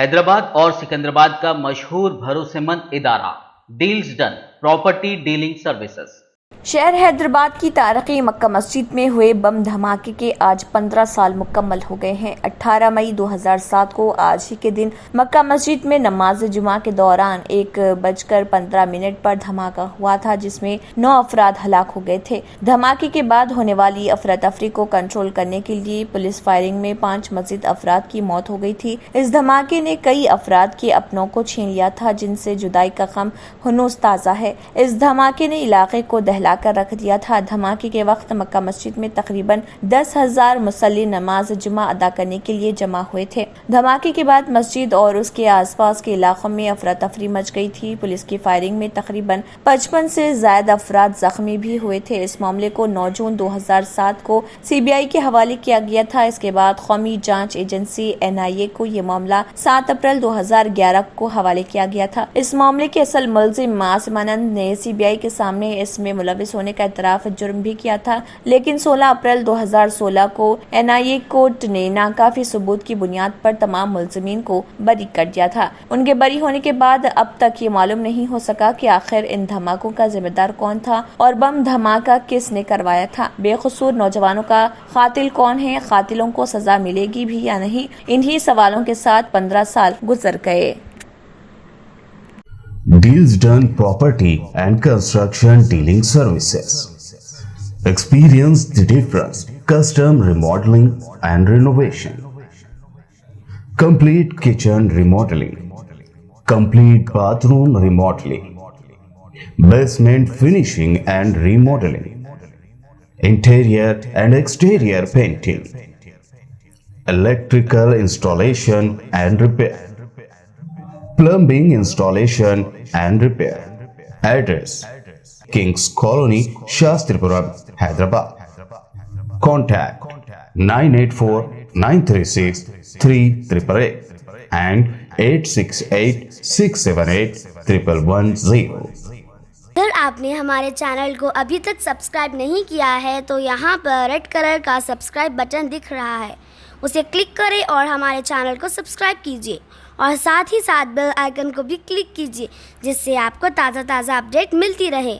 हैदराबाद और सिकंदराबाद का मशहूर भरोसेमंद इदारा deals done property dealing services. शहर हैदराबाद की तारीखी मक्का मस्जिद में हुए बम धमाके के आज 15 साल मुकम्मल हो गए हैं। 18 मई 2007 को आज ही के दिन मक्का मस्जिद में नमाज जुमा के दौरान 1:15 पर धमाका हुआ था, जिसमें 9 अफराद हलाक हो गए थे। धमाके के बाद होने वाली अफरा तफरी को कंट्रोल करने के लिए पुलिस फायरिंग में 5 मजीद अफराद की मौत हो गई थी। इस धमाके ने कई अफराद के अपनों को छीन लिया था, जिनसे जुदाई का गम हुनूस ताज़ा है। इस धमाके ने इलाके को दहला कर रख दिया था। धमाके के वक्त मक्का मस्जिद में तकरीबन 10,000 मुसल्ली नमाज जुमा अदा करने के लिए जमा हुए थे। धमाके के बाद मस्जिद और उसके आसपास के इलाकों में अफरा तफरी मच गई थी। पुलिस की फायरिंग में तकरीबन 55 से ज्यादा अफराद जख्मी भी हुए थे। इस मामले को 9 जून 2007 को CBI के हवाले किया गया था। इसके बाद कौमी जांच एजेंसी NIA को ये मामला 7 अप्रैल 2011 को हवाले किया गया था। इस मामले के असल मुलजिम मासूम आनंद ने CBI के सामने इसमें मुलविस होने का इतराफ जुर्म भी किया था, लेकिन 16 अप्रैल 2016 को NIA कोर्ट ने नाकाफी सबूत की बुनियाद पर तमाम मुलजिमीन को बरी कर दिया था। उनके बरी होने के बाद अब तक ये मालूम नहीं हो सका कि आखिर इन धमाकों का जिम्मेदार कौन था और बम धमाका किसने करवाया था। बेकसूर नौजवानों का कातिल कौन है, कातिलों को सजा मिलेगी भी या नहीं, इन्हीं सवालों के साथ 15 साल गुजर गए। Deals Done Property and Construction Dealing Services. Experience the difference. Custom remodeling and renovation. Complete kitchen remodeling. Complete bathroom remodeling. Basement finishing and remodeling. Interior and exterior painting. Electrical installation and repair. Plumbing installation and repair. Address: Kings Colony, Shastripura, Hyderabad. Contact 984-936-3888 and 868-678-1110। अगर आपने हमारे channel को अभी तक subscribe नहीं किया है तो यहाँ पर रेड कलर का सब्सक्राइब बटन दिख रहा है, उसे क्लिक करें और हमारे चैनल को सब्सक्राइब कीजिए और साथ ही साथ बेल आइकन को भी क्लिक कीजिए, जिससे आपको ताज़ा अपडेट मिलती रहे।